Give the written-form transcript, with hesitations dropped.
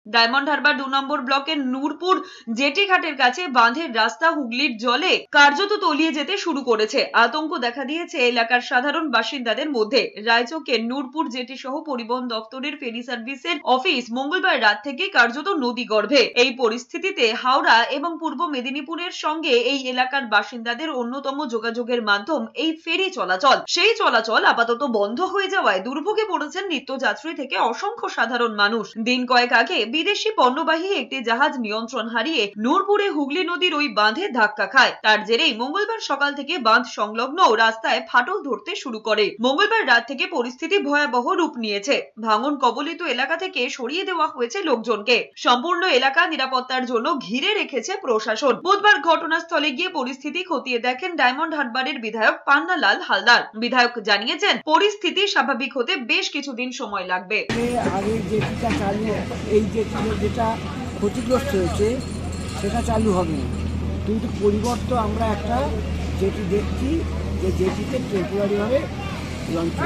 Diamond Harbour 2 নম্বর ব্লকের Nurpur jetty ঘাটের কাছে বাঁধের রাস্তা হুগলির জলে কার্যত তলিয়ে যেতে শুরু করেছে। আতঙ্ক দেখা দিয়েছে এলাকার সাধারণ বাসিন্দাদের মধ্যে। রায়চকের নূরপুর জেটি সহ পরিবহন দপ্তরের ফেরি সার্ভিসের অফিস মঙ্গলবার রাত থেকে কার্যত নদী গর্ভে। এই পরিস্থিতিতে হাওড়া এবং পূর্ব মেদিনীপুরের সঙ্গে এই এলাকার বাসিন্দাদের অন্যতম যোগাযোগের মাধ্যম এই ফেরি চলাচল। সেই চলাচল আপাতত বন্ধ হয়ে যাওয়ায় দুর্ভোগে পড়েছেন নিত্যযাত্রী থেকে অসংখ্য সাধারণ মানুষ। দিন কয়েক আগে বিদেশি পণ্যবাহী একটি জাহাজ নিয়ন্ত্রণ হারিয়ে নূরপুরে হুগলি নদীর ওই বাঁধে ধাক্কা খায়। তার জেরেই মঙ্গলবার সকাল থেকে বাঁধ সংলগ্ন রাস্তায় ফাটল ধরতে শুরু করে। মঙ্গলবার রাত থেকে পরিস্থিতি ভয়াবহ রূপ নিয়েছে। ভাঙন কবলিত এলাকা থেকে সরিয়ে দেওয়া হয়েছে লোকজনকে। সম্পূর্ণ এলাকা নিরাপত্তার জন্য ঘিরে রেখেছে প্রশাসন। বুধবার ঘটনাস্থলে গিয়ে পরিস্থিতি খতিয়ে দেখেন ডায়মন্ড হারবারের বিধায়ক পান্নালাল হালদার। বিধায়ক জানিয়েছেন, পরিস্থিতি স্বাভাবিক হতে বেশ কিছুদিন সময় লাগবে। যেটা ক্ষতিগ্রস্ত হয়েছে সেটা চালু হবে না, কিন্তু পরিবর্তে আমরা একটা যেটি দেখছি যে যেটিতে টেম্পোরারিভাবে লঞ্চ